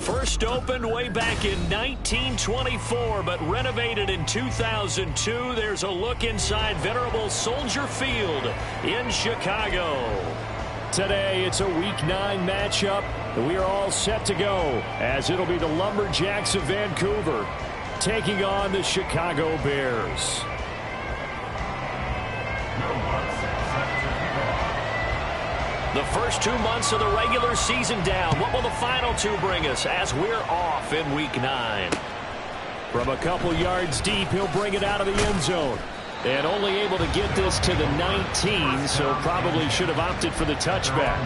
First opened way back in 1924, but renovated in 2002. There's a look inside venerable Soldier Field in Chicago. Today, it's a Week 9 matchup. We are all set to go, as it'll be the Lumberjacks of Vancouver taking on the Chicago Bears. The first 2 months of the regular season down. What will the final 2 bring us as we're off in Week 9? From a couple yards deep, he'll bring it out of the end zone. And only able to get this to the 19, so probably should have opted for the touchback.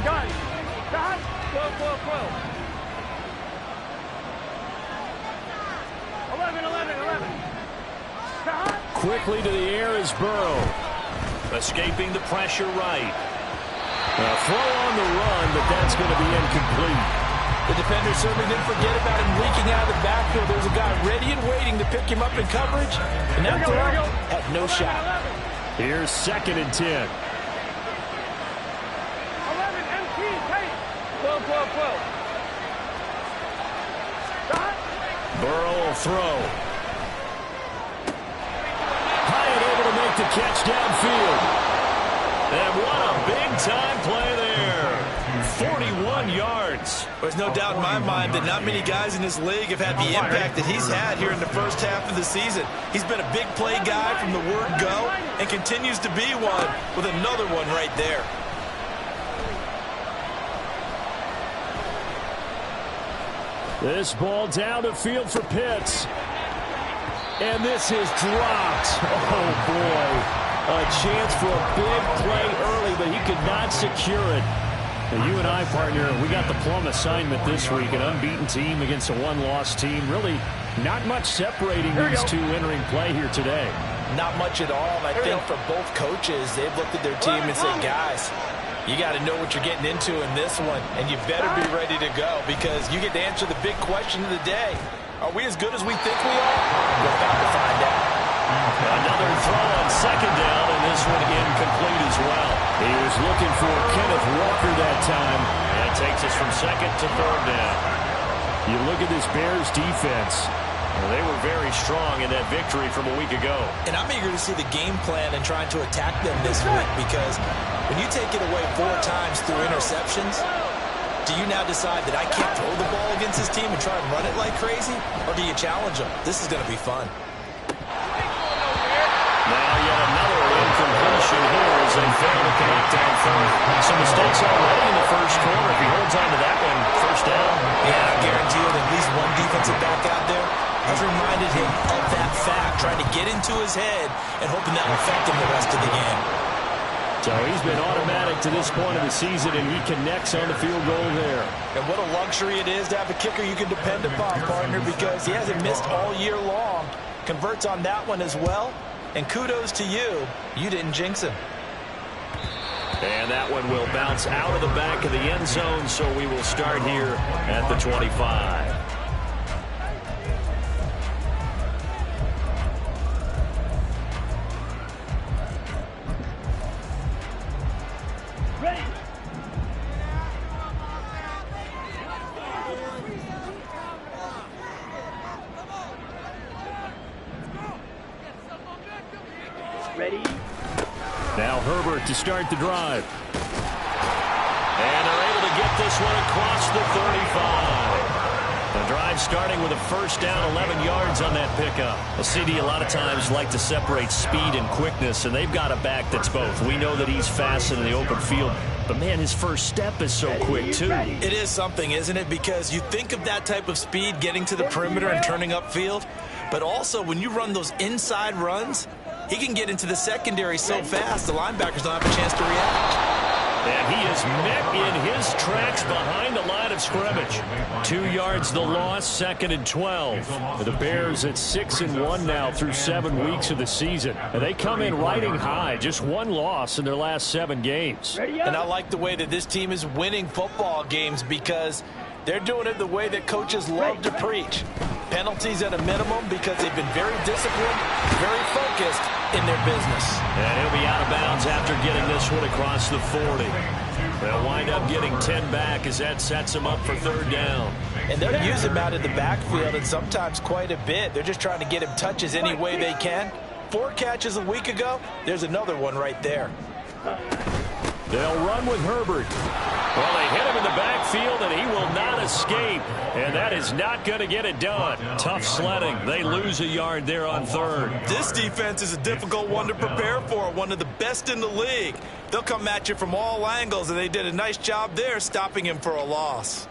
Gun. 12. 11. Quickly to the air is Burrow. Escaping the pressure right. A throw on the run, but that's going to be incomplete. The defender certainly didn't forget about him leaking out of the backfield. There's a guy ready and waiting to pick him up in coverage. And that throw had no shot. Here's 2nd and 10. 12. Burrow will throw. High and able to make the catch downfield. And what a big-time play there. 41 yards. There's no doubt in my mind that not many guys in this league have had the impact that he's had here in the first half of the season. He's been a big play guy from the word go and continues to be one with another one right there. This ball down the field for Pitts. And this is dropped. Oh, boy. A chance for a big play early, but he could not secure it. And you and I, partner, we got the plum assignment this week. An unbeaten team against a one-loss team. Really not much separating these two entering play here today. Not much at all. And I think for both coaches, they've looked at their team and said, guys, you got to know what you're getting into in this one, and you better be ready to go because you get to answer the big question of the day. Are we as good as we think we are? We're about to find out. Another throw on 2nd down, and this one incomplete as well. He was looking for Kenneth Walker that time. That takes us from 2nd to 3rd down. You look at this Bears defense. Well, they were very strong in that victory from a week ago. And I'm eager to see the game plan and trying to attack them this week because when you take it away 4 times through interceptions, do you now decide that I can't throw the ball against this team and try and run it like crazy? Or do you challenge them? This is going to be fun. Now yet another incompletion here as they fail to connect downfield. Some mistakes already in the first quarter. If he holds on to that one, first down. Yeah, I guarantee you that at least one defensive back out there has reminded him of that fact, trying to get into his head and hoping that will affect him the rest of the game. So he's been automatic to this point of the season, and he connects on the field goal there. And what a luxury it is to have a kicker you can depend upon, partner, because he hasn't missed all year long. Converts on that one as well. And kudos to you. You didn't jinx him. And that one will bounce out of the back of the end zone, so we will start here at the 25. Ready? Now Herbert to start the drive. And they're able to get this one across the 35. The drive starting with a first down, 11 yards on that pickup. Well, CD, a lot of times like to separate speed and quickness, and they've got a back that's both. We know that he's fast in the open field, but, man, his first step is so quick, too. It is something, isn't it? Because you think of that type of speed getting to the perimeter and turning upfield, but also when you run those inside runs, he can get into the secondary so fast the linebackers don't have a chance to react. And he is met in his tracks behind the line of scrimmage. 2 yards the loss, 2nd and 12. The Bears at 6-1 now through 7 weeks of the season. And they come in riding high, just one loss in their last 7 games. And I like the way that this team is winning football games because They're doing it the way that coaches love to preach. Penalties at a minimum because they've been very disciplined, very focused in their business. And he'll be out of bounds after getting this one across the 40. They'll wind up getting 10 back as that sets them up for third down. And they'll use him out of the backfield and sometimes quite a bit. They're just trying to get him touches any way they can. 4 catches a week ago. There's another one right there. They'll run with Herbert. Well, they hit him in the backfield, and he will not escape. And that is not going to get it done. Tough sledding. They lose a yard there on third. This defense is a difficult one to prepare for, one of the best in the league. They'll come at you from all angles, and they did a nice job there stopping him for a loss.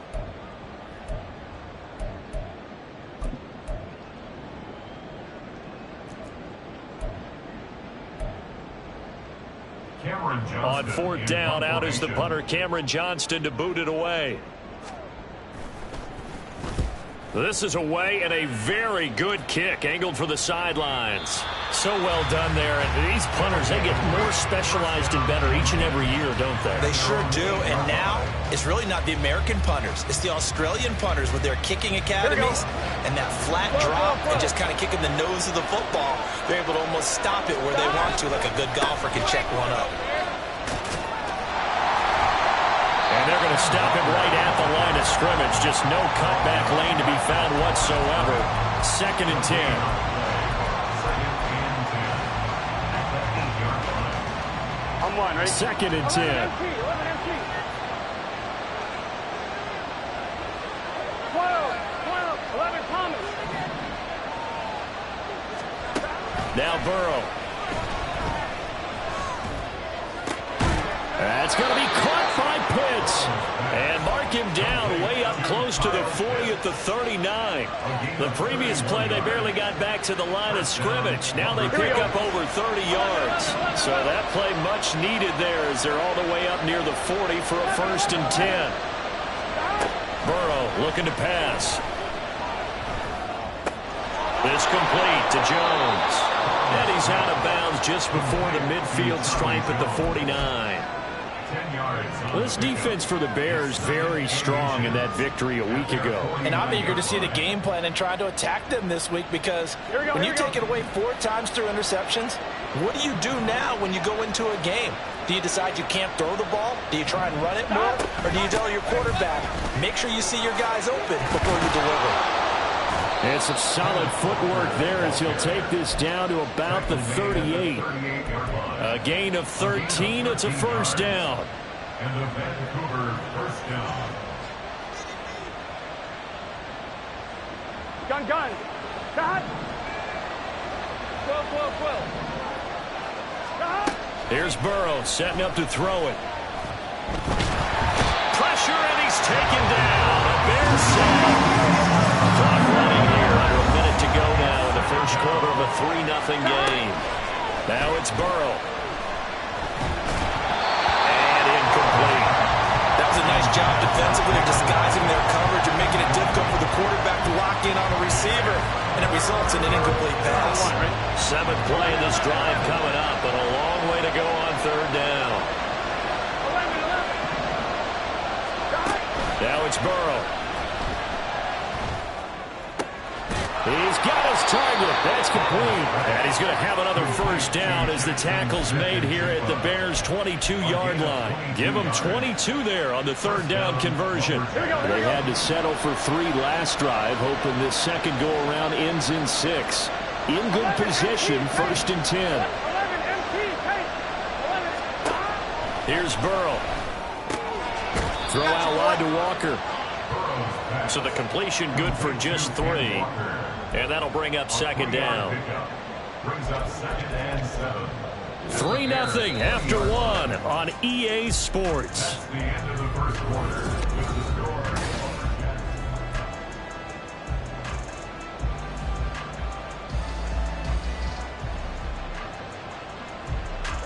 On fourth down, out is the punter, Cameron Johnston, to boot it away. This is away, and a very good kick, angled for the sidelines. So well done there. And these punters, they get more specialized and better each and every year, don't they? They sure do. And now, it's really not the American punters. It's the Australian punters with their kicking academies and that flat drop and just kind of kicking the nose of the football. They're able to almost stop it where they want to, like a good golfer can check one up. And they're going to stop him right at the line of scrimmage. Just no cutback lane to be found whatsoever. 2nd and 10. On one, right? 2nd and 10. 11 Thomas. Now Burrow. That's going to be caught by Pitts. And mark him down way up close to the 40 at the 39. The previous play, they barely got back to the line of scrimmage. Now they pick up over 30 yards. So that play much needed there as they're all the way up near the 40 for a 1st and 10. Burrow looking to pass. This complete to Jones. And he's out of bounds just before the midfield stripe at the 49. This defense for the Bears very strong in that victory a week ago. And I'm eager to see the game plan and try to attack them this week because when you take it away 4 times through interceptions, what do you do now when you go into a game? Do you decide you can't throw the ball? Do you try and run it more? Or do you tell your quarterback, make sure you see your guys open before you deliver? And some solid footwork there as he'll take this down to about the 38. A gain of 13. It's a 1st down. And the Vancouver 1st down. Gun. Cut. 12. Cut. Here's Burrow setting up to throw it. Pressure, and he's taken down. A Bears sack. Clock running here. Under a minute to go now in the 1st quarter of a 3-0 game. Now it's Burrow. And incomplete. That was a nice job defensively of disguising their coverage and making it difficult for the quarterback to lock in on a receiver. And it results in an incomplete pass. 7th play of this drive coming up, and a long way to go on 3rd down. 11. Now it's Burrow. He's got his target. That's complete. And he's going to have another 1st down as the tackle's made here at the Bears' 22-yard line. Give them 22 there on the 3rd down conversion. They had to settle for 3 last drive, hoping this second go-around ends in 6. In good position, 1st and 10. Here's Burrow. Throw out wide to Walker. So the completion good for just 3. And that'll bring up 2nd down. 3-0 after 1 on EA Sports. That's the end of the 1st quarter. With the score.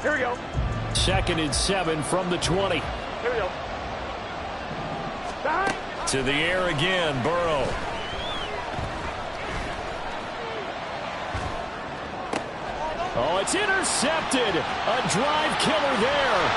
Here we go. 2nd and 7 from the 20. Here we go. Cut. To the air again, Burrow. Oh, it's intercepted. A drive killer there.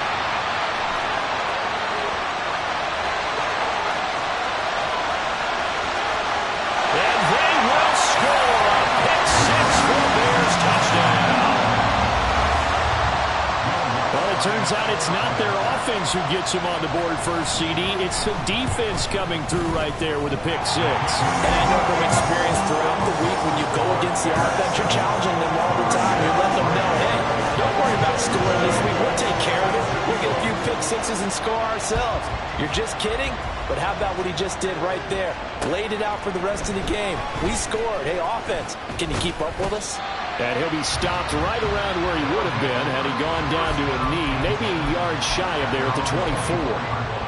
turns out it's not their offense who gets them on the board first, CD. It's the defense coming through right there with a pick six. And I know from experience throughout the week, when you go against the offense, you're challenging them all the time. You let them know, hey, don't worry about scoring this week. We'll take care of it. We'll get a few pick sixes and score ourselves. You're just kidding? But how about what he just did right there? Laid it out for the rest of the game. We scored. Hey, offense, can you keep up with us? And he'll be stopped right around where he would have been had he gone down to a knee, maybe a yard shy of there at the 24.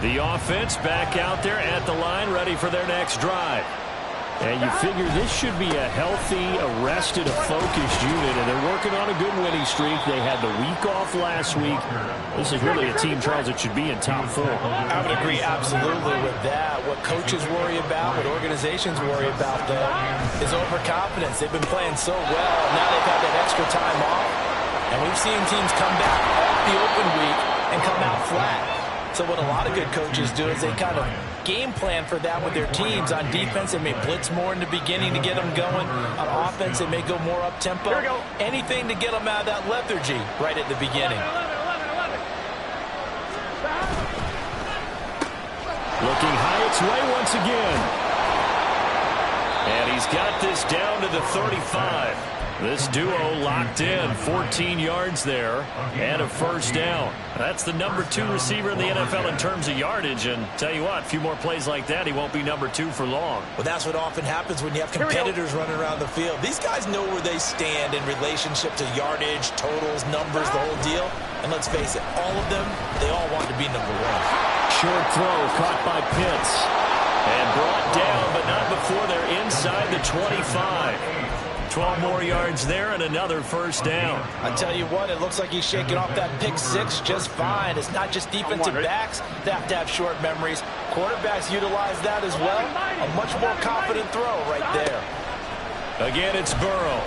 The offense back out there at the line, ready for their next drive. And you figure this should be a healthy, arrested, focused unit, and they're working on a good winning streak. They had the week off last week. This is really a team, Charles, that should be in top 4. I would agree absolutely with that. What coaches worry about, what organizations worry about, though, is overconfidence. They've been playing so well. Now they've had that extra time off. And we've seen teams come back off the open week and come out flat. So what a lot of good coaches do is they kind of game plan for that with their teams. On defense, they may blitz more in the beginning to get them going. On offense, they may go more up-tempo. Anything to get them out of that lethargy right at the beginning. Looking high its way once again. And he's got this down to the 35. This duo locked in, 14 yards there, and a first down. That's the number 2 receiver in the NFL in terms of yardage, and tell you what, a few more plays like that, he won't be number 2 for long. Well, that's what often happens when you have competitors running around the field. These guys know where they stand in relationship to yardage, totals, numbers, the whole deal. And let's face it, all of them, they all want to be number 1. Short throw caught by Pitts. And brought down, but not before they're inside the 25. 12 more yards there and another first down. I tell you what, it looks like he's shaking off that pick six just fine. It's not just defensive backs that have to have short memories. Quarterbacks utilize that as well. A much more confident throw right there. Again, it's Burrow.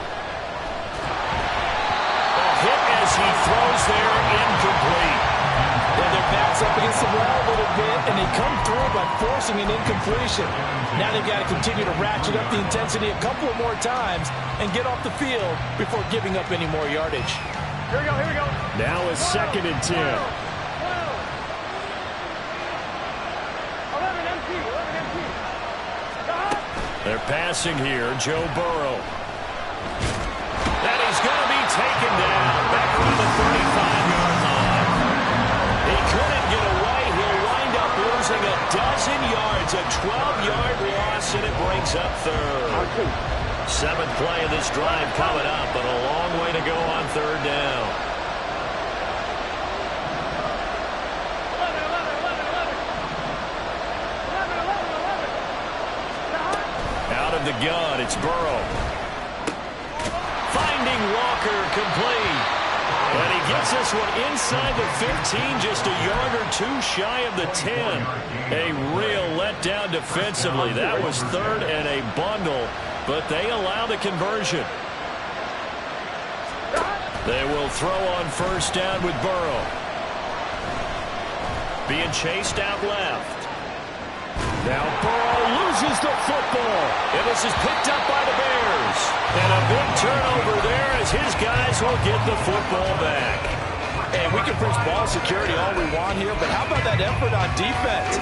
A hit as he throws there, incomplete. Well, their backs up against the wall a little bit, and they come through by forcing an incompletion. Now they've got to continue to ratchet up the intensity a couple more times and get off the field before giving up any more yardage. Here we go, here we go. Now a 2nd and 10. 11 empty, 11 empty. They're passing here, Joe Burrow. And he's going to be taken down back around the 35-yard line. He couldn't get away. He'll wind up losing a dozen yards, a 12-yard loss, and it brings up 3rd. 7th play of this drive coming up, but a long way to go on 3rd down. 11. Out of the gun, it's Burrow. Finding Walker, complete. And he gets this one inside the 15, just a yard or 2 shy of the 10. A real letdown defensively. That was 3rd and a bundle, but they allow the conversion. They will throw on first down with Burrow. Being chased out left. Now Burrow loses the football. And this is picked up by the Bears. And a big turnover there as his guys will get the football back. And we can preach ball security all we want here, but how about that effort on defense?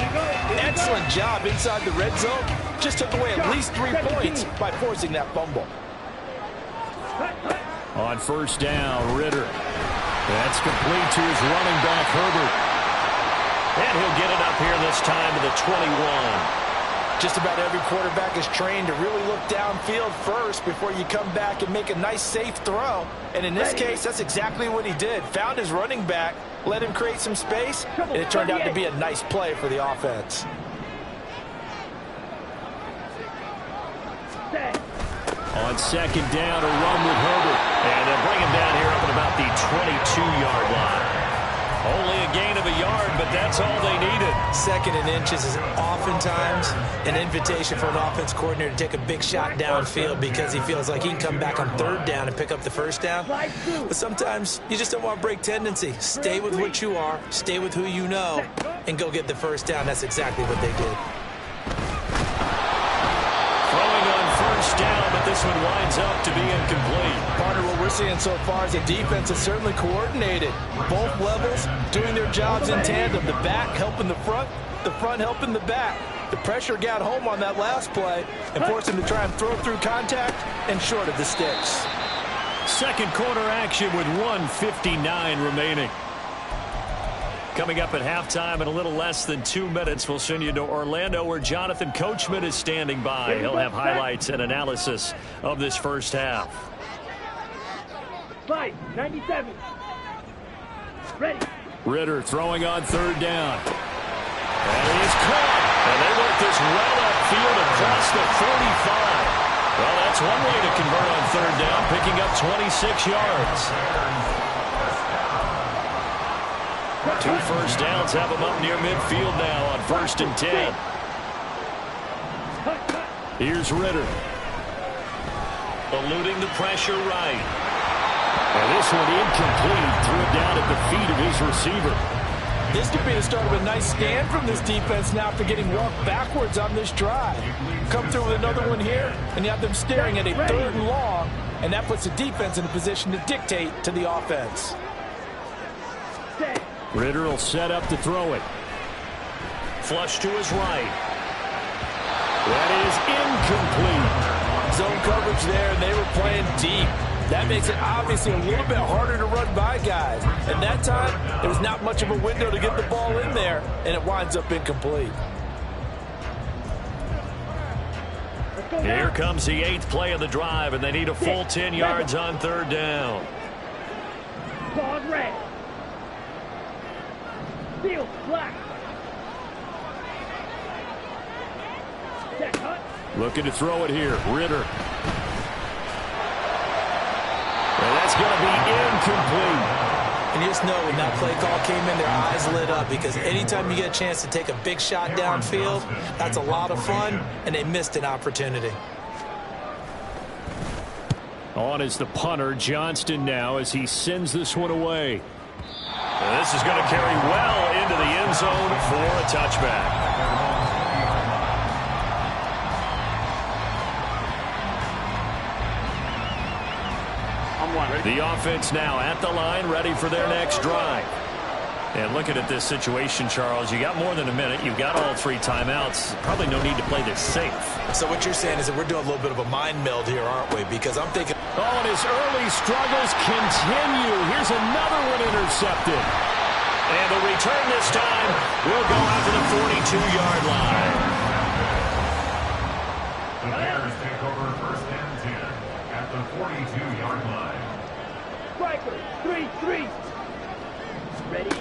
Excellent job inside the red zone. Just took away at least 3 points by forcing that fumble. On first down, Ritter. That's complete to his running back, Herbert. And he'll get it up here this time to the 21. Just about every quarterback is trained to really look downfield first before you come back and make a nice, safe throw. And in this case, that's exactly what he did. Found his running back, let him create some space, and it turned out to be a nice play for the offense. On second down, a run with Herbert. And they'll bring him down here up at about the 22-yard line. Only a gain of a yard, but that's all they needed. Second and inches is oftentimes an invitation for an offense coordinator to take a big shot downfield because he feels like he can come back on third down and pick up the first down. But sometimes you just don't want to break tendency. Stay with what you are, stay with who you know, and go get the first down. That's exactly what they did. Throwing on first down, but this one winds up to be incomplete. Partner, what we're seeing so far is the defense is certainly coordinated. Both levels doing their jobs in tandem. The back helping the front helping the back. The pressure got home on that last play and forced him to try and throw through contact and short of the sticks. Second quarter action with 1:59 remaining. Coming up at halftime in a little less than 2 minutes, we'll send you to Orlando where Jonathan Coachman is standing by. He'll have highlights and analysis of this first half. 97. Ready. Ritter throwing on third down. And he's caught. And they work this well upfield across the 45. Well, that's one way to convert on third down, picking up 26 yards. 2 first downs have them up near midfield now on 1st and 10. Here's Ritter. Eluding the pressure right. And this one incomplete. Threw it down at the feet of his receiver. This could be the start of a nice stand from this defense now after getting walked backwards on this drive. Come through with another one here, and you have them staring at a 3rd and long, and that puts the defense in a position to dictate to the offense. Ritter will set up to throw it. Flush to his right. That is incomplete. Zone coverage there, and they were playing deep. That makes it obviously a little bit harder to run by guys. And that time, there was not much of a window to get the ball in there, and it winds up incomplete. Here comes the 8th play of the drive, and they need a full 10 yards on third down. Ball red. Field black. Looking to throw it here. Ritter. And that's going to be incomplete. And you just know when that play call came in, their eyes lit up because anytime you get a chance to take a big shot downfield, that's a lot of fun, and they missed an opportunity. On is the punter, Johnston now, as he sends this one away. And this is going to carry well into the end zone for a touchback. The offense now at the line, ready for their next drive. And looking at this situation, Charles, you got more than a minute. You've got all 3 timeouts. Probably no need to play this safe. So what you're saying is that we're doing a little bit of a mind meld here, aren't we? Because I'm thinking... Oh, and his early struggles continue. Here's another one intercepted. And the return this time will go out to the 42-yard line. The Bears take over 1st and 10 at the 42-yard line. Striker, 3-3. Ready.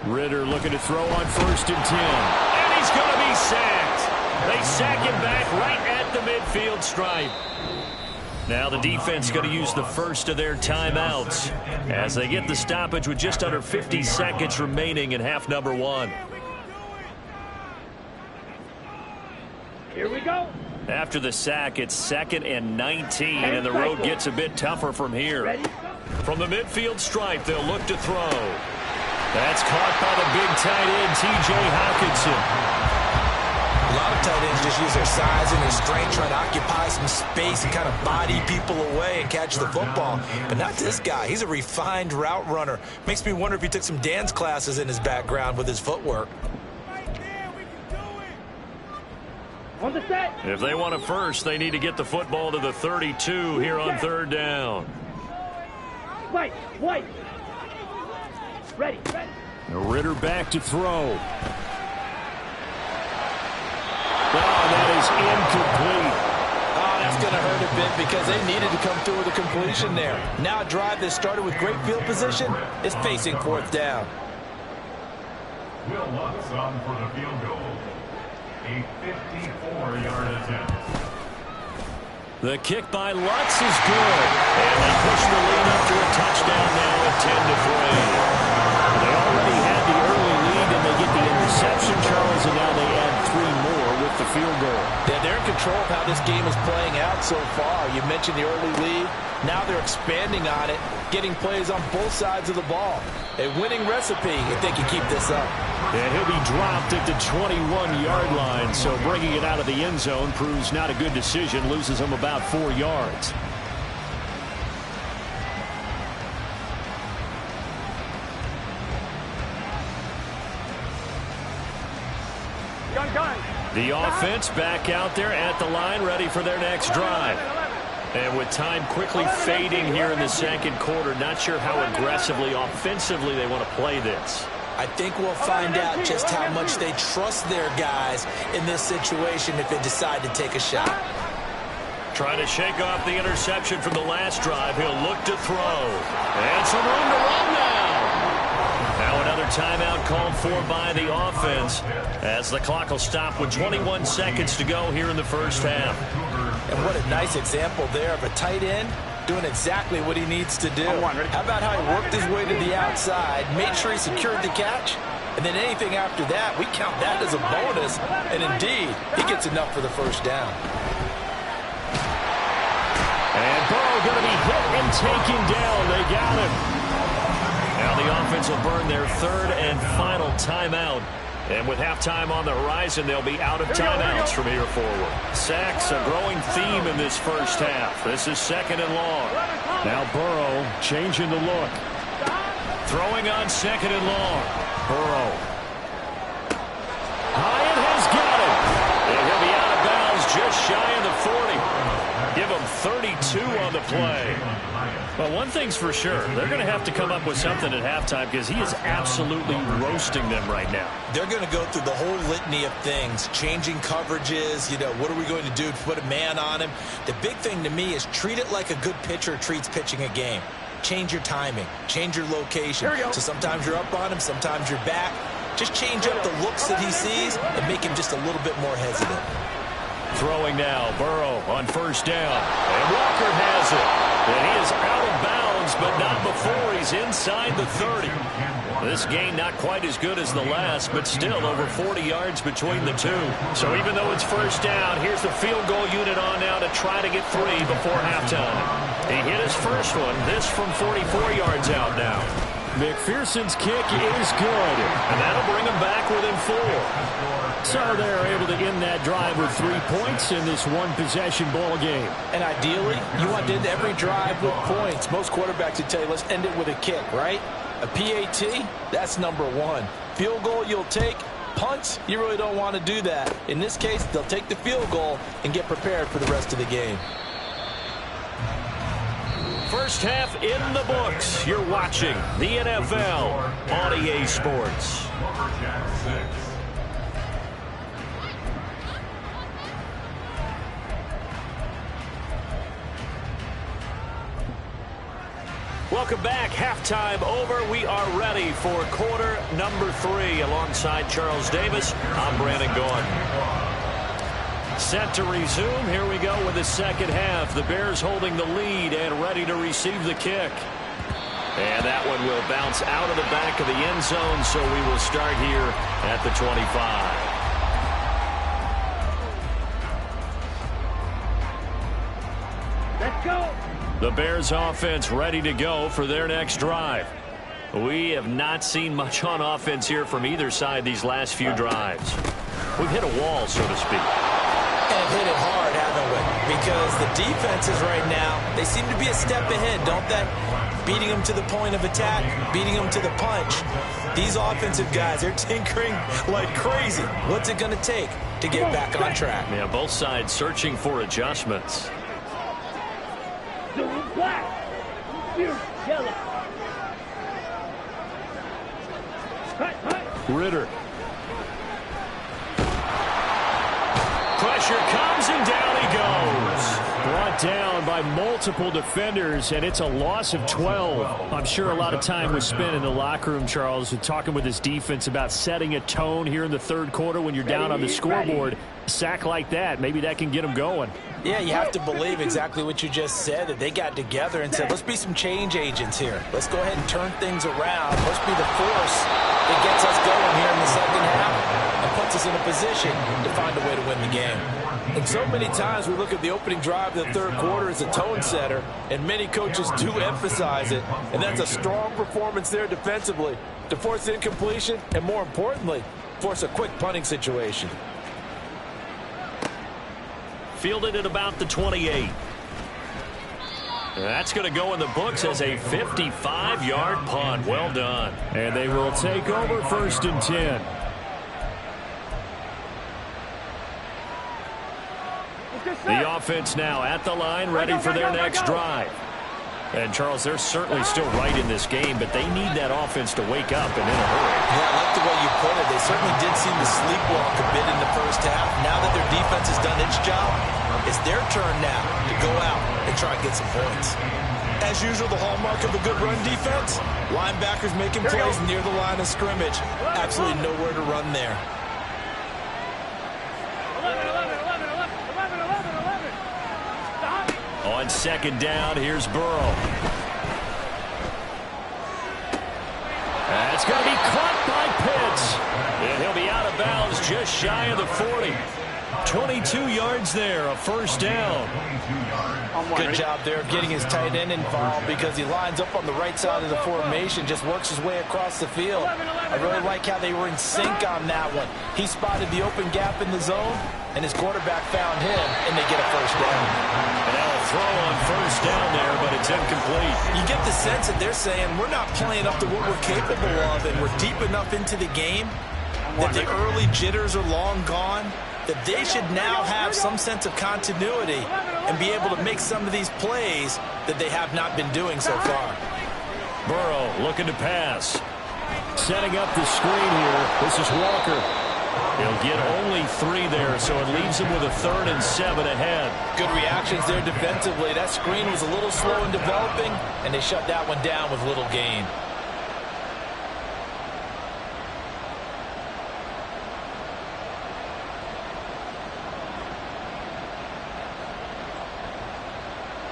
Ritter looking to throw on 1st and 10. And he's going to be sacked. They sack him back right at the midfield stripe. Now the defense going to use the first of their timeouts as they get the stoppage with just under 50 seconds remaining in half number 1. Here we go. After the sack, it's 2nd and 19, and the road gets a bit tougher from here. From the midfield stripe, they'll look to throw. That's caught by the big tight end, T.J. Hawkinson. A lot of tight ends just use their size and their strength, trying to occupy some space and kind of body people away and catch the football. But not this guy. He's a refined route runner. Makes me wonder if he took some dance classes in his background with his footwork. On the set. If they want a first, they need to get the football to the 32 here on third down. White. Ready. Ritter back to throw. Oh, that is incomplete. Oh, that's going to hurt a bit because they needed to come through with a completion there. Now a drive that started with great field position is facing 4th down. Will Lutz on for the field goal. A 54-yard attempt. The kick by Lutz is good. And they push the lead up to a touchdown now at 10-3. They already had interception, Charles, and now they add 3 more with the field goal. Yeah, they're in control of how this game is playing out so far. You mentioned the early lead. Now they're expanding on it, getting plays on both sides of the ball. A winning recipe if they can keep this up. And he'll be dropped at the 21-yard line, so bringing it out of the end zone proves not a good decision, loses him about 4 yards. The offense back out there at the line, ready for their next drive. And with time quickly fading here in the second quarter, not sure how aggressively, offensively they want to play this. I think we'll find out just how much they trust their guys in this situation if they decide to take a shot. Trying to shake off the interception from the last drive. He'll look to throw. And some room to run now. Now another timeout called for by the offense as the clock will stop with 21 seconds to go here in the first half. And what a nice example there of a tight end doing exactly what he needs to do. How about how he worked his way to the outside, made sure he secured the catch, and then anything after that, we count that as a bonus. And indeed, he gets enough for the first down. And Burrow going to be hit and taken down. They got him. Now the offense will burn their third and final timeout. And with halftime on the horizon, they'll be out of timeouts from here forward. Sacks, a growing theme in this first half. This is second and long. Now Burrow changing the look. Throwing on second and long. Burrow. Hyatt has got it. And he'll be out of bounds just shy of the 40. Give him 32 on the play. Well, one thing's for sure. They're going to have to come up with something at halftime because he is absolutely roasting them right now. They're going to go through the whole litany of things, changing coverages, what are we going to do to put a man on him? The big thing to me is treat it like a good pitcher treats pitching a game. Change your timing, change your location. So sometimes you're up on him, sometimes you're back. Just change up the looks that he sees and make him just a little bit more hesitant. Throwing now, Burrow on first down. And Walker has it. And he is out of bounds, but not before he's inside the 30. This gain not quite as good as the last, but still over 40 yards between the two. So even though it's first down, here's the field goal unit on now to try to get 3 before halftime. He hit his first one, this from 44 yards out now. McPherson's kick is good, and that'll bring him back within 4. So they're able to end that drive with 3 points in this one-possession ball game. And ideally, you want to end every drive with points. Most quarterbacks would tell you, let's end it with a kick, right? A PAT, that's number 1. Field goal you'll take. Punts, you really don't want to do that. In this case, they'll take the field goal and get prepared for the rest of the game. First half in the books. You're watching the NFL on EA Sports. Lumberjacks 6. Welcome back. Halftime over. We are ready for quarter number 3. Alongside Charles Davis, I'm Brandon Gaughan. Set to resume. Here we go with the second half. The Bears holding the lead and ready to receive the kick. And that one will bounce out of the back of the end zone, so we will start here at the 25. Let's go. The Bears offense ready to go for their next drive. We have not seen much on offense here from either side these last few drives. We've hit a wall, so to speak. And hit it hard, haven't we? Because the defenses right now, they seem to be a step ahead, don't they? Beating them to the point of attack, beating them to the punch. These offensive guys, they're tinkering like crazy. What's it going to take to get back on track? Yeah, both sides searching for adjustments. Black. Yellow. Ritter. Pressure comes and down he goes. Brought brought down by multiple defenders, and it's a loss of 12. I'm sure a lot of time was spent in the locker room, Charles, talking with his defense about setting a tone here in the third quarter when you're down on the scoreboard. A sack like that, maybe that can get them going. Yeah, you have to believe exactly what you just said, that they got together and said, let's be some change agents here. Let's go ahead and turn things around. Let's be the force that gets us going here in the second half and puts us in a position to find a way to win the game. And so many times we look at the opening drive of the third quarter as a tone setter, and many coaches do emphasize it, and that's a strong performance there defensively to force incompletion and, more importantly, force a quick punting situation. Fielded at about the 28. That's going to go in the books as a 55-yard punt. Well done. And they will take over 1st and 10. The offense now at the line, ready for their next drive. And, Charles, they're certainly still right in this game, but they need that offense to wake up and in a hurry. Yeah, I like the way you put it. They certainly did seem to sleepwalk a bit in the first half. Now that their defense has done its job, it's their turn now to go out and try and get some points. As usual, the hallmark of a good run defense, linebackers making plays near the line of scrimmage. Absolutely nowhere to run there. 11. On 2nd down, here's Burrow. That's going to be caught by Pitts. And he'll be out of bounds just shy of the 40. 22 yards there, a 1st down. Good job there of getting his tight end involved because he lines up on the right side of the formation, just works his way across the field. I really like how they were in sync on that one. He spotted the open gap in the zone, and his quarterback found him, and they get a 1st down. And now a throw on 1st down there, but it's incomplete. You get the sense that they're saying we're not playing up to what we're capable of, and we're deep enough into the game that the early jitters are long gone, that they should now have some sense of continuity and be able to make some of these plays that they have not been doing so far. Burrow looking to pass. Setting up the screen here. This is Walker. He'll get only 3 there, so it leaves him with a 3rd and 7 ahead. Good reactions there defensively. That screen was a little slow in developing, and they shut that one down with little gain.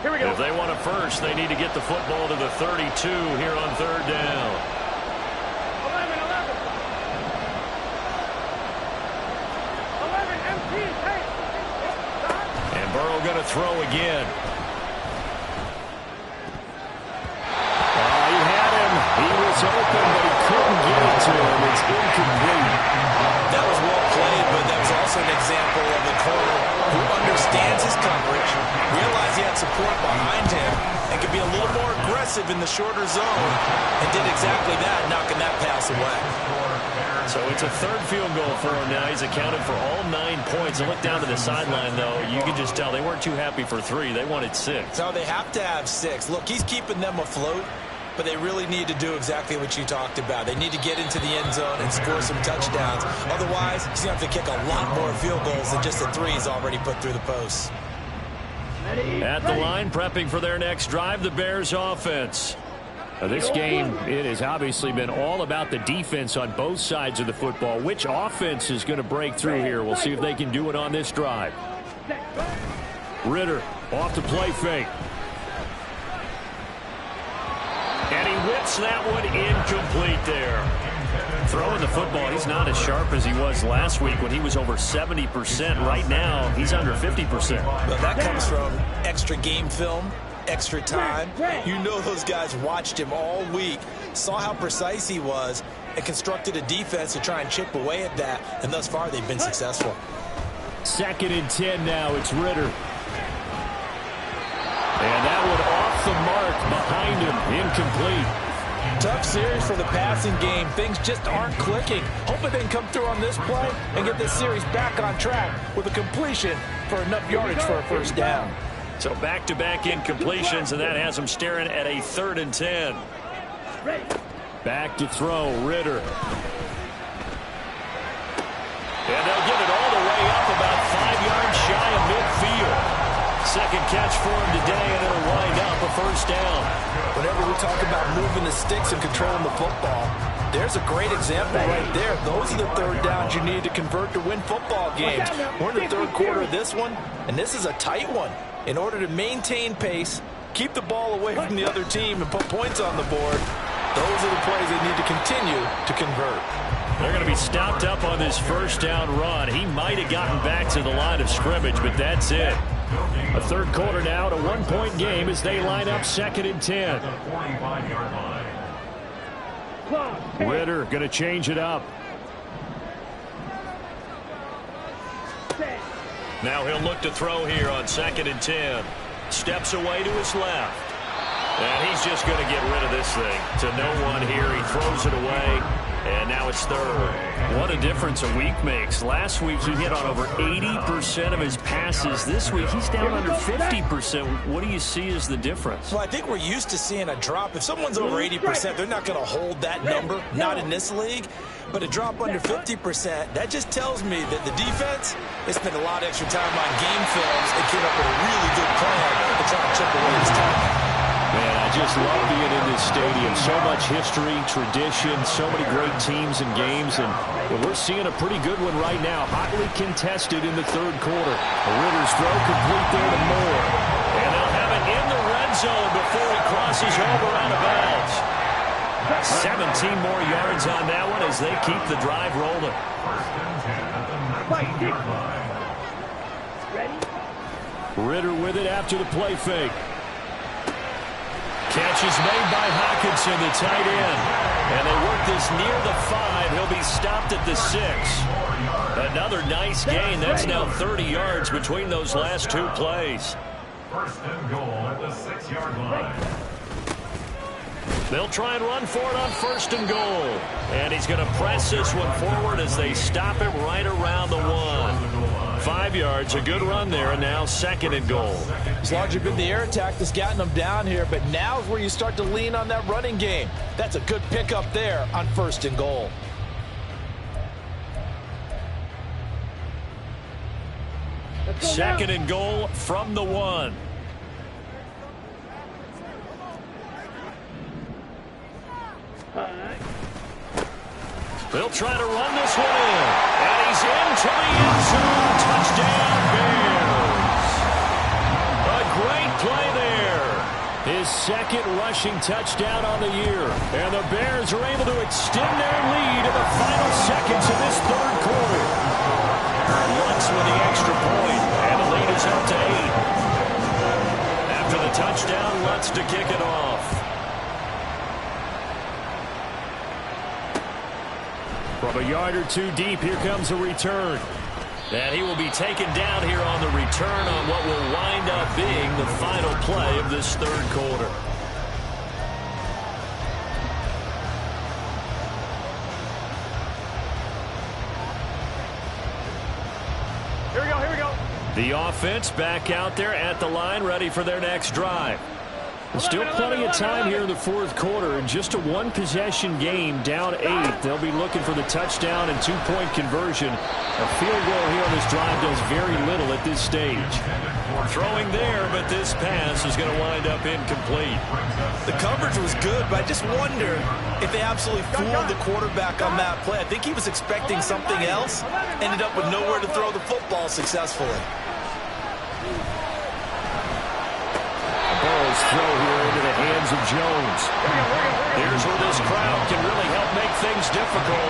Here we go. If they want a first, they need to get the football to the 32 here on 3rd down. 11, empty, hey. And Burrow going to throw again. He had him. He was open, but he couldn't get it to him. It's incomplete. That was well played, but that was also an example of a corner who understands his coverage, realized he had support behind him, and could be a little more aggressive in the shorter zone, and did exactly that, knocking that pass away. So it's a 3rd field goal for him now. He's accounted for all 9 points. And look down to the sideline, though. You can just tell they weren't too happy for 3. They wanted 6. So they have to have 6. Look, he's keeping them afloat, but they really need to do exactly what you talked about. They need to get into the end zone and score some touchdowns. Otherwise, he's going to have to kick a lot more field goals than just the 3 he's already put through the posts. At the line, prepping for their next drive, the Bears offense. Now, this game, it has obviously been all about the defense on both sides of the football. Which offense is going to break through here? We'll see if they can do it on this drive. Ritter off the play fake. And he whips that one incomplete there. Throwing the football, he's not as sharp as he was last week when he was over 70%. Right now, he's under 50%. Well, that comes from extra game film, extra time. You know those guys watched him all week, saw how precise he was, and constructed a defense to try and chip away at that, and thus far they've been successful. 2nd and 10 now, it's Ritter. And that one off the mark behind him, incomplete. Tough series for the passing game. Things just aren't clicking. Hoping they can come through on this play and get this series back on track with a completion for enough yardage for a 1st down. So back-to-back incompletions, and that has them staring at a 3rd and 10. Back to throw, Ritter. And they'll get it all the way up about 5 yards shy of midfield. second catch for him today, and it'll wind up a first down. Whenever we talk about moving the sticks and controlling the football, there's a great example right there. Those are the third downs you need to convert to win football games. We're in the third quarter of this one, and this is a tight one. In order to maintain pace, keep the ball away from the other team, and put points on the board, those are the plays they need to continue to convert. They're going to be stopped up on this first down run. He might have gotten back to the line of scrimmage, but that's it. A third quarter now, a one-point game as they line up 2nd and 10. Ritter going to change it up. Now he'll look to throw here on 2nd and 10. Steps away to his left. And he's just going to get rid of this thing to no one here. He throws it away. And now it's third. What a difference a week makes. Last week he hit on over 80% of his passes. This week he's down under 50%. What do you see as the difference? Well, I think we're used to seeing a drop. If someone's over 80%, they're not going to hold that number, not in this league. But a drop under 50%, that just tells me that the defense has spent a lot of extra time on game films and came up with a really good plan to try to chip away his time. Man, I just love being in this stadium. So much history, tradition, so many great teams and games, and we're seeing a pretty good one right now. Hotly contested in the third quarter. Ritter's throw complete there to Moore. And they'll have it in the red zone before he crosses over out of bounds. 17 more yards on that one as they keep the drive rolling. Ritter with it after the play fake. Catch is made by Hockenson, the tight end. And they work this near the 5. He'll be stopped at the 6. Another nice gain. That's now 30 yards between those last two plays. First and goal at the 6-yard line. They'll try and run for it on 1st and goal. And he's going to press this one forward as they stop him right around the 1. 5 yards, a good run there, and now 2nd and goal. It's largely been the air attack that's gotten them down here, but now is where you start to lean on that running game. That's a good pickup there on 1st and goal. Second and goal from the 1. They'll try to run this one in. And he's into the end zone. Touchdown, Bears. A great play there. His 2nd rushing touchdown on the year. And the Bears are able to extend their lead in the final seconds of this third quarter. Lutz with the extra point. And the lead is up to 8. After the touchdown, Lutz to kick it off. From a yard or two deep, here comes a return. And he will be taken down here on the return on what will wind up being the final play of this third quarter. Here we go, here we go. The offense back out there at the line, ready for their next drive. Still plenty of time here in the fourth quarter, and just a one-possession game, down 8. They'll be looking for the touchdown and two-point conversion. A field goal here on this drive does very little at this stage. Throwing there, but this pass is going to wind up incomplete. The coverage was good, but I just wonder if they absolutely fooled the quarterback on that play. I think he was expecting something else, ended up with nowhere to throw the football successfully. Burrow's throw here into the hands of Jones. Here's where this crowd can really help make things difficult.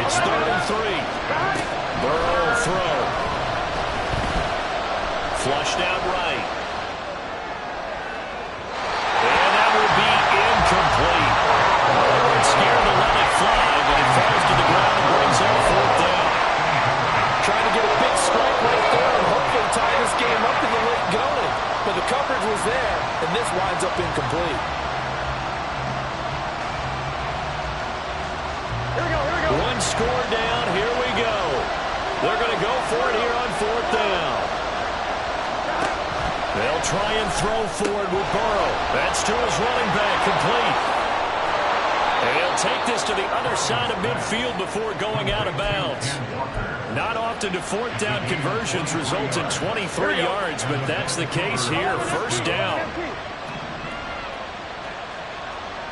It's 3rd and 3. Burrow will throw. Flushed out right. And that will be incomplete. Scared to let it fly, but it falls to the ground and brings up 4th down. Trying to get a big strike right there and hopefully tie this game up in the late going. But the coverage was there, and this winds up incomplete. Here we go, here we go. One score down, here we go. They're going to go for it here on 4th down. They'll try and throw forward with Burrow. That's to his running back, complete. And he'll take this to the other side of midfield before going out of bounds. Not often do fourth down conversions result in 23 yards, but that's the case here. First down.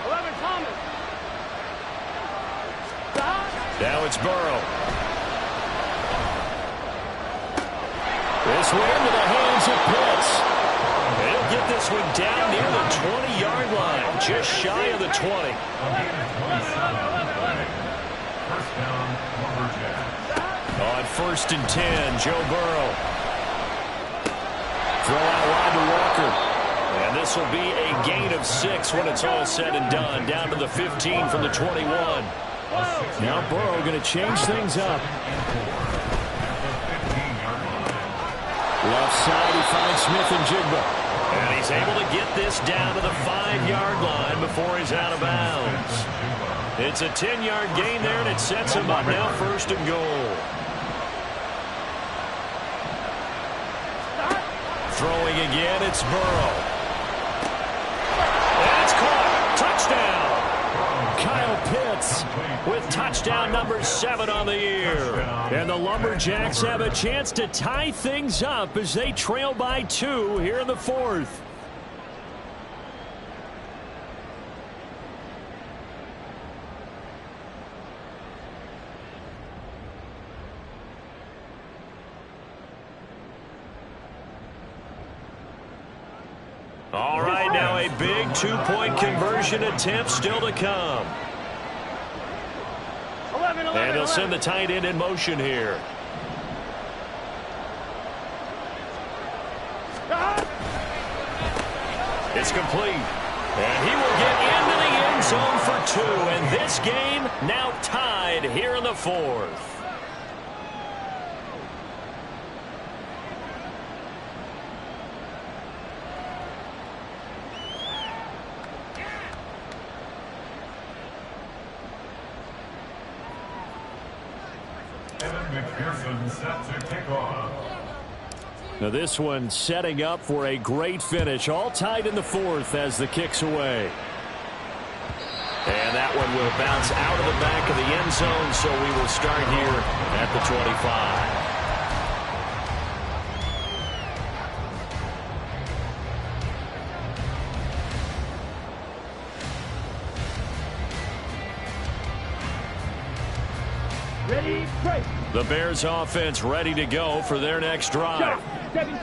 11, Thomas. Now it's Burrow. This one into the hands of Pitts. He'll get this one down near the 20-yard line, just shy of the 20. First down, Lumberjacks. On 1st and 10, Joe Burrow. Throw out wide to Walker. And this will be a gain of 6 when it's all said and done. Down to the 15 from the 21. Now Burrow going to change things up. Left side, he finds Smith and Jigba. And he's able to get this down to the 5-yard line before he's out of bounds. It's a 10-yard gain there, and it sets him up now 1st and goal. Throwing again, it's Burrow. And it's caught. Touchdown. Kyle Pitts with touchdown number 7 on the year. And the Lumberjacks have a chance to tie things up as they trail by 2 here in the 4th. All right, now a big 2-point conversion attempt still to come. 11, And he'll send the tight end in motion here. It's complete. And he will get into the end zone for 2. And this game now tied here in the 4th. McPherson set to kick off. Now this one setting up for a great finish. All tied in the 4th as the kick's away. And that one will bounce out of the back of the end zone, so we will start here at the 25. Ready, break. The Bears offense ready to go for their next drive.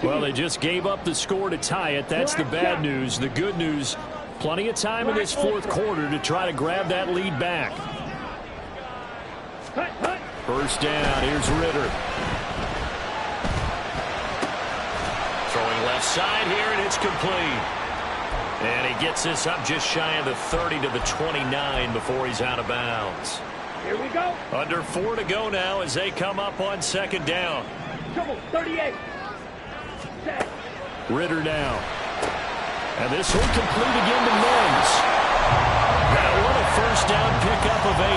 Well, they just gave up the score to tie it. That's the bad news. The good news, plenty of time in this 4th quarter to try to grab that lead back. First down, here's Ritter. Throwing left side here, and it's complete. And he gets this up just shy of the 30 to the 29 before he's out of bounds. Here we go. Under 4 to go now as they come up on 2nd down. Trouble, 38. Set. Ritter now. And this one complete again to Mims. Now what a first down pickup of 8.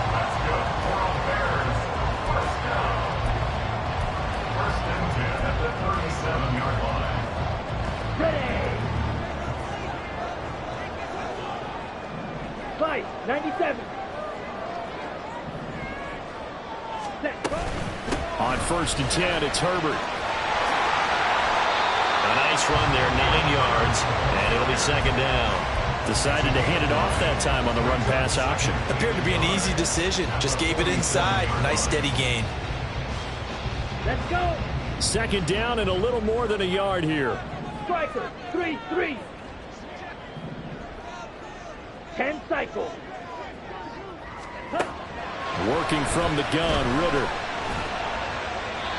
That's good for the Bears. First down. 1st and 10 at the 37-yard line. Ready. Fight, 97. Set. On 1st and 10, it's Herbert. A nice run there, 9 yards, and it'll be 2nd down. Decided to hand it off that time on the run-pass option. Appeared to be an easy decision. Just gave it inside. Nice steady gain. Let's go. 2nd down and a little more than a yard here. Striker, 3-3. 10 cycles. Working from the gun, Ritter.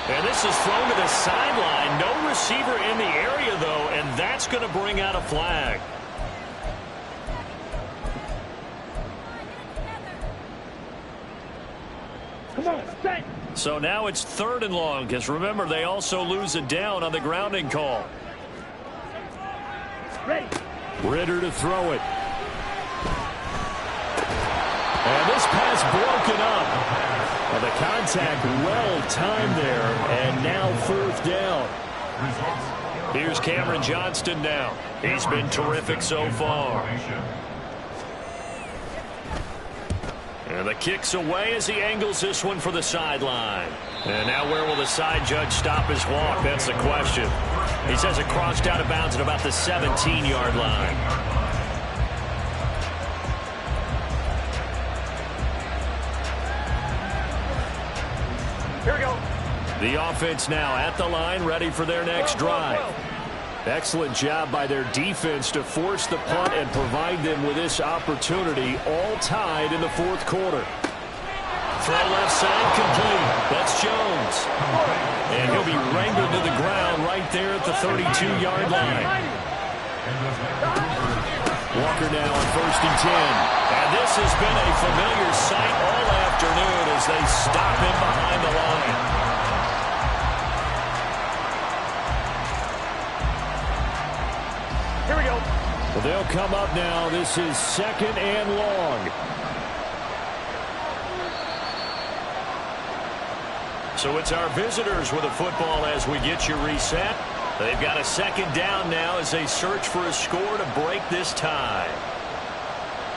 And this is thrown to the sideline. No receiver in the area, though, and that's going to bring out a flag. Come on, set. So now it's 3rd and long, because remember, they also lose a down on the grounding call. Ready. Ritter to throw it. And this pass broken up. Well, the contact well timed there, and now 4th down. Here's Cameron Johnston now. He's been terrific so far. And the kick's away as he angles this one for the sideline. And now where will the side judge stop his walk? That's the question. He says it crossed out of bounds at about the 17-yard line. Here we go. The offense now at the line, ready for their next drive. Excellent job by their defense to force the punt and provide them with this opportunity, all tied in the fourth quarter. Throw left side complete. That's Jones. And he'll be wrangled to the ground right there at the 32-yard line. Walker now on 1st and 10. And this has been a familiar sight all afternoon as they stop him behind the line. Here we go. Well, they'll come up now. This is 2nd and long. So it's our visitors with a football as we get you reset. They've got a 2nd down now as they search for a score to break this tie.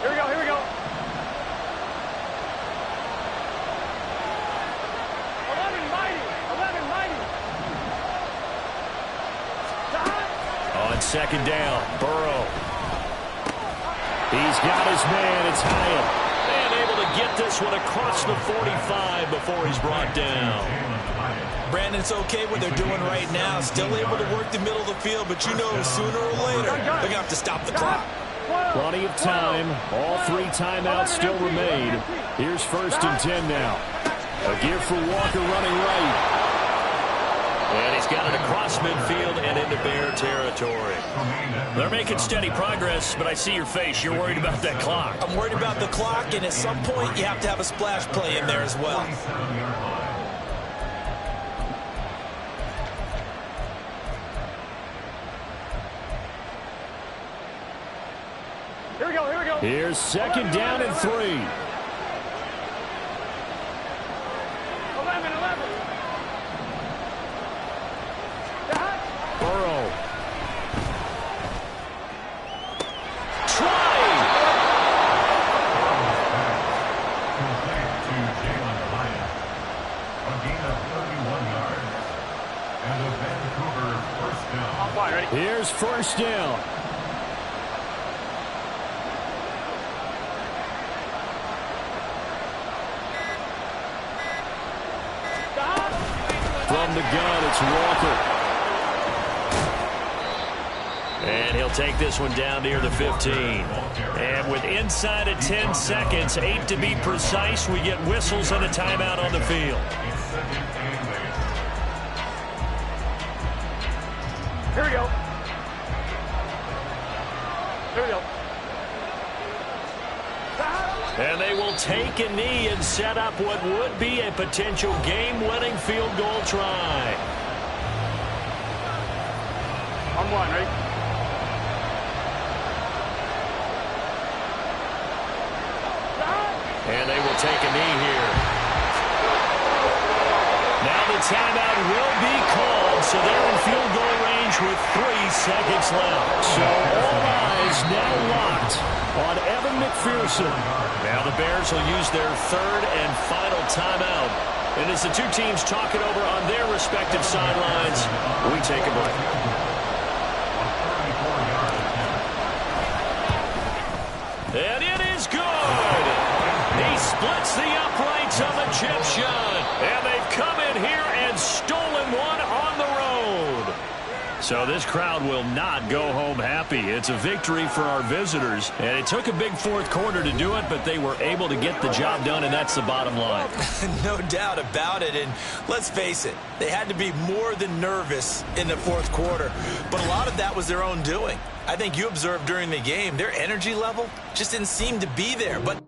Here we go, here we go. 11 mighty. On 2nd down, Burrow. He's got his man. It's Hyatt. And able to get this one across the 45 before he's brought down. Brandon, it's okay what they're doing right now. Still able to work the middle of the field, but you know sooner or later they're going to have to stop the clock. Plenty of time. All 3 timeouts still remain. Here's 1st and 10 now. A give for Walker running right. And he's got it across midfield and into Bear territory. They're making steady progress, but I see your face. You're worried about that clock. I'm worried about the clock, and at some point you have to have a splash play in there as well. Here we go, here we go. Here's 2nd down and 3. 11. Burrow. Here's 1st down. From the gun, it's Walker. And he'll take this one down near the 15. And with inside of 10 seconds, 8 to be precise, we get whistles and a timeout on the field. Here we go. Here we go. And they will take a knee and set up what would be a potential game-winning field goal try. On 1, ready? And they will take a knee here. Now the timeout will be called, so they're in field goal range with 3 seconds left. So all eyes now locked on Evan McPherson. Now the Bears will use their 3rd and final timeout. And as the 2 teams talk it over on their respective sidelines, we take a break. And it is good. He splits the uprights on the chip shot. And they've come in here and stolen one on the road. So this crowd will not go home happy. It's a victory for our visitors. And it took a big 4th quarter to do it, but they were able to get the job done, and that's the bottom line. No doubt about it. And let's face it, they had to be more than nervous in the 4th quarter. But a lot of that was their own doing. I think you observed during the game, their energy level just didn't seem to be there. But